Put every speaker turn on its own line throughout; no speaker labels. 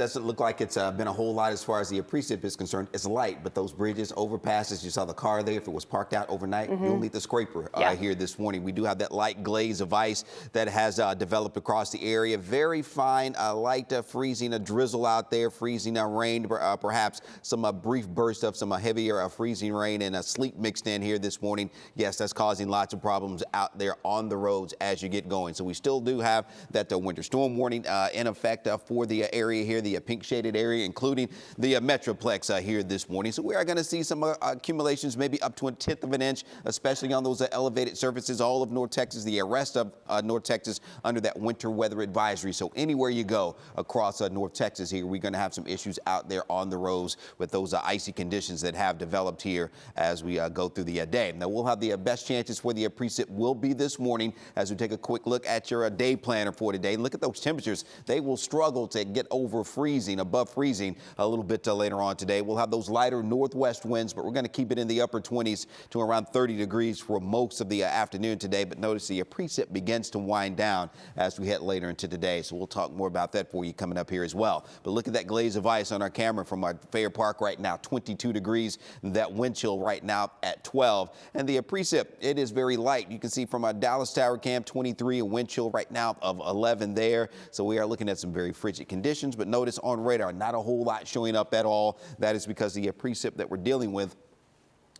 Doesn't look like it's been a whole lot as far as the precip is concerned. It's light, but those bridges, overpasses, you saw the car there. If it was parked out overnight, you'll need the scraper here this morning. We do have that light glaze of ice that has developed across the area. Very fine, light freezing, a drizzle out there, freezing rain, perhaps some brief burst of some heavier freezing rain and sleet mixed in here this morning. Yes, that's causing lots of problems out there on the roads as you get going. So we still do have that winter storm warning in effect for the area here, the pink shaded area, including the Metroplex here this morning. So we are going to see some accumulations, maybe up to 1/10 of an inch, especially on those elevated surfaces, all of North Texas, the rest of North Texas under that winter weather advisory. So anywhere you go across North Texas here, we're going to have some issues out there on the roads with those icy conditions that have developed here as we go through the day. Now we'll have the best chances for the precip will be this morning as we take a quick look at your day planner for today. Look at those temperatures. They will struggle to get over freezing, above freezing a little bit later on today. We'll have those lighter northwest winds, but we're going to keep it in the upper 20s to around 30 degrees for most of the afternoon today. But notice the precip begins to wind down as we head later into the day. So we'll talk more about that for you coming up here as well. But look at that glaze of ice on our camera from our Fair Park right now, 22 degrees. That wind chill right now at 12. And the precip, it is very light. You can see from our Dallas Tower cam, 23, a wind chill right now of 11 there. So we are looking at some very frigid conditions. But notice on radar, not a whole lot showing up at all. That is because the precip that we're dealing with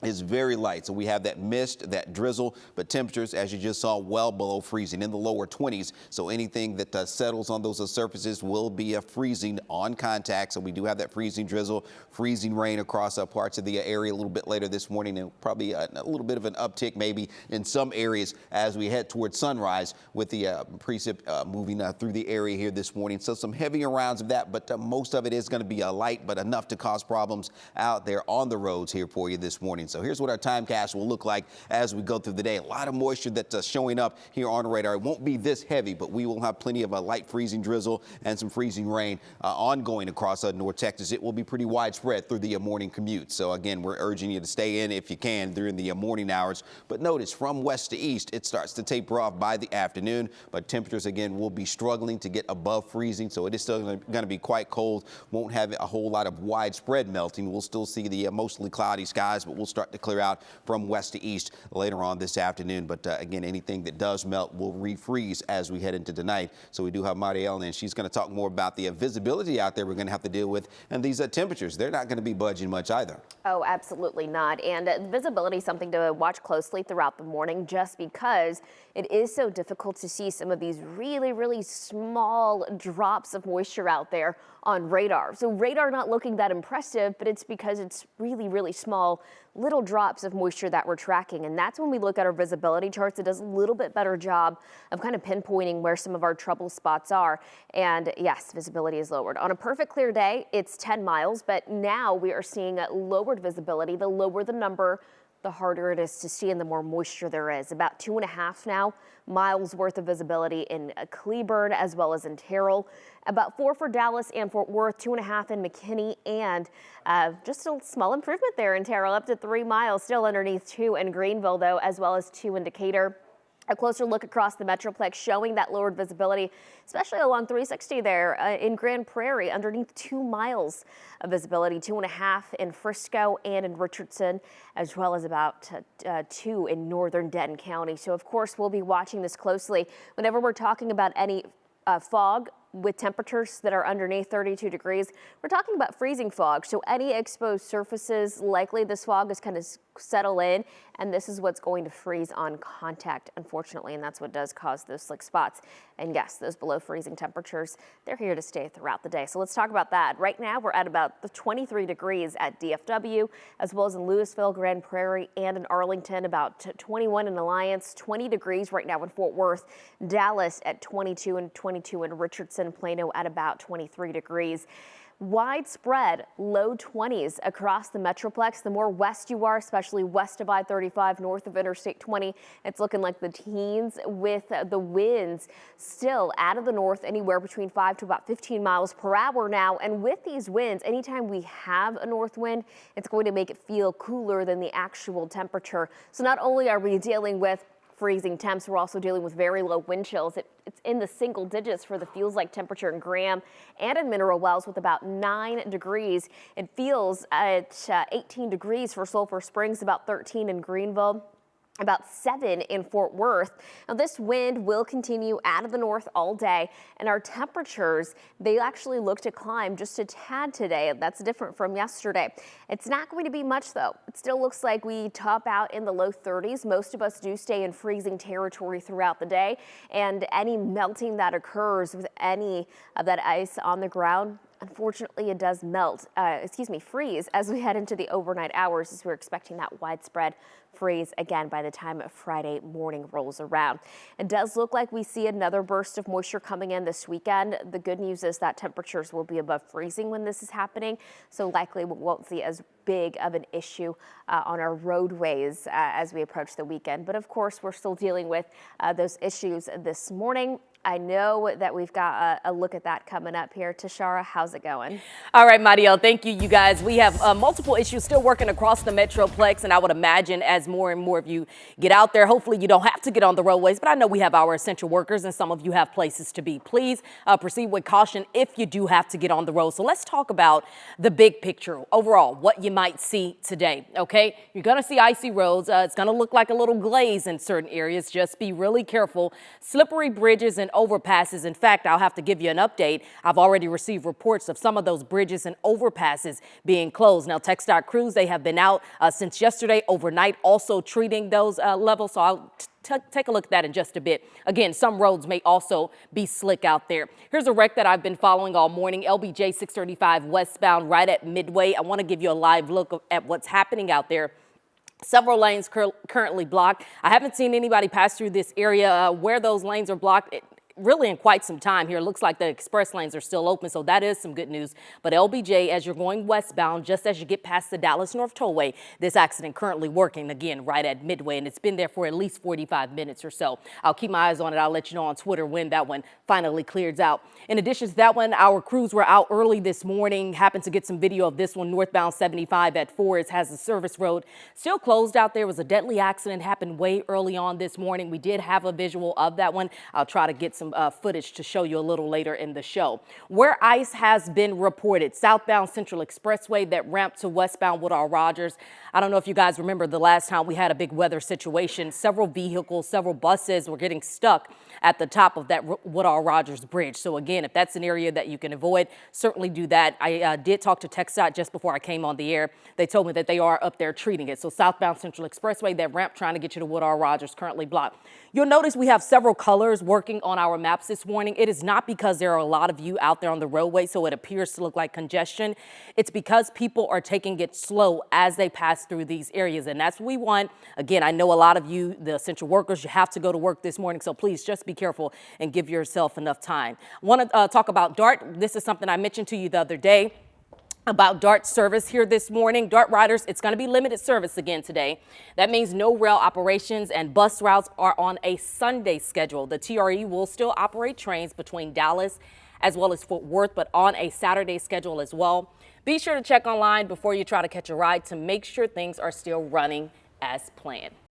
is very light. So we have that mist, that drizzle, but temperatures, as you just saw, well below freezing in the lower 20s. So anything that settles on those surfaces will be freezing on contact. So we do have that freezing drizzle, freezing rain across parts of the area a little bit later this morning, and probably a little bit of an uptick maybe in some areas as we head towards sunrise with the precip moving through the area here this morning. So some heavier rounds of that, but most of it is going to be light, but enough to cause problems out there on the roads here for you this morning. So here's what our timecast will look like as we go through the day. A lot of moisture that's showing up here on radar. It won't be this heavy, but we will have plenty of a light freezing drizzle and some freezing rain ongoing across North Texas. It will be pretty widespread through the morning commute. So again, we're urging you to stay in if you can during the morning hours. But notice from west to east, it starts to taper off by the afternoon. But temperatures again will be struggling to get above freezing. So it is still going to be quite cold. Won't have a whole lot of widespread melting. We'll still see the mostly cloudy skies, but we'll start to clear out from west to east later on this afternoon. But again, anything that does melt will refreeze as we head into tonight. So we do have Marielle, and she's going to talk more about the visibility out there we're going to have to deal with. And these temperatures, they're not going to be budging much either.
Oh, absolutely not. And visibility is something to watch closely throughout the morning, just because it is so difficult to see some of these really, really small drops of moisture out there on radar. So radar not looking that impressive, but it's because it's really, really small little drops of moisture that we're tracking. And that's when we look at our visibility charts. It does a little bit better job of kind of pinpointing where some of our trouble spots are. And yes, visibility is lowered. On a perfect clear day, it's 10 miles, but now we are seeing lowered visibility. The lower the number, the harder it is to see and the more moisture there is. About 2.5 now miles worth of visibility in Cleburne as well as in Terrell. About 4 for Dallas and Fort Worth, 2.5 in McKinney, and just a small improvement there in Terrell, up to 3 miles, still underneath 2 in Greenville though, as well as 2 in Decatur. A closer look across the Metroplex showing that lowered visibility, especially along 360 there in Grand Prairie, underneath 2 miles of visibility, 2.5 in Frisco and in Richardson, as well as about 2 in northern Denton County. So of course, we'll be watching this closely whenever we're talking about any fog with temperatures that are underneath 32 degrees. We're talking about freezing fog. So any exposed surfaces, likely this fog is kind of settle in, and this is what's going to freeze on contact, unfortunately, and that's what does cause those slick spots. And yes, those below freezing temperatures, they're here to stay throughout the day. So let's talk about that. Right now, we're at about the 23 degrees at DFW, as well as in Louisville, Grand Prairie, and in Arlington, about 21 in Alliance, 20 degrees right now in Fort Worth, Dallas at 22 and 22 in Richardson, Plano at about 23 degrees. Widespread low 20s across the Metroplex. The more west you are, especially west of I-35, north of Interstate 20, it's looking like the teens, with the winds still out of the north anywhere between 5 to about 15 miles per hour now. And with these winds, anytime we have a north wind, it's going to make it feel cooler than the actual temperature. So not only are we dealing with freezing temps. We're also dealing with very low wind chills. It's in the single digits for the feels like temperature in Graham and in Mineral Wells with about 9 degrees. It feels at 18 degrees for Sulphur Springs, about 13 in Greenville, about 7 in Fort Worth. Now this wind will continue out of the north all day, and our temperatures, they actually look to climb just a tad today. That's different from yesterday. It's not going to be much though. It still looks like we top out in the low 30s. Most of us do stay in freezing territory throughout the day, and any melting that occurs with any of that ice on the ground, unfortunately, it does freeze as we head into the overnight hours, as we're expecting that widespread freeze again by the time Friday morning rolls around. It does look like we see another burst of moisture coming in this weekend. The good news is that temperatures will be above freezing when this is happening, so likely we won't see as big of an issue on our roadways as we approach the weekend. But of course, we're still dealing with those issues this morning. I know that we've got a look at that coming up here. Tashara, how's it going?
All right, Mariel, thank you, you guys. We have multiple issues still working across the Metroplex, and I would imagine as more and more of you get out there, hopefully you don't have to get on the roadways, but I know we have our essential workers and some of you have places to be. Please proceed with caution if you do have to get on the road. So let's talk about the big picture overall, what you might see today, okay? You're going to see icy roads. It's going to look like a little glaze in certain areas. Just be really careful. Slippery bridges and overpasses. In fact, I'll have to give you an update. I've already received reports of some of those bridges and overpasses being closed. Now, TxDOT crews, they have been out since yesterday overnight, also treating those levels. So I'll take a look at that in just a bit. Again, some roads may also be slick out there. Here's a wreck that I've been following all morning. LBJ 635 westbound right at Midway. I want to give you a live look at what's happening out there. Several lanes currently blocked. I haven't seen anybody pass through this area where those lanes are blocked. Really in quite some time here. It looks like the express lanes are still open, so that is some good news. But LBJ, as you're going westbound, just as you get past the Dallas North Tollway, this accident currently working again right at Midway, and it's been there for at least 45 minutes or so. I'll keep my eyes on it. I'll let you know on Twitter when that one finally clears out. In addition to that one, our crews were out early this morning. Happened to get some video of this one northbound 75 at Forest has a service road still closed out there. It was a deadly accident, happened way early on this morning. We did have a visual of that one. I'll try to get some footage to show you a little later in the show. Where ice has been reported, southbound Central Expressway, that ramp to westbound Woodall Rogers. I don't know if you guys remember the last time we had a big weather situation. Several vehicles, several buses were getting stuck at the top of that Woodall Rogers Bridge. So again, if that's an area that you can avoid, certainly do that. I did talk to TxDOT just before I came on the air. They told me that they are up there treating it. So southbound Central Expressway, that ramp trying to get you to Woodall Rogers, currently blocked. You'll notice we have several colors working on our maps this morning. It is not because there are a lot of you out there on the roadway, so it appears to look like congestion. It's because people are taking it slow as they pass through these areas, and that's what we want. Again, I know a lot of you, the essential workers, you have to go to work this morning, so please just be careful and give yourself enough time. I want to talk about DART. This is something I mentioned to you the other day about DART service here this morning. DART riders, it's going to be limited service again today. That means no rail operations, and bus routes are on a Sunday schedule. The TRE will still operate trains between Dallas as well as Fort Worth, but on a Saturday schedule as well. Be sure to check online before you try to catch a ride to make sure things are still running as planned.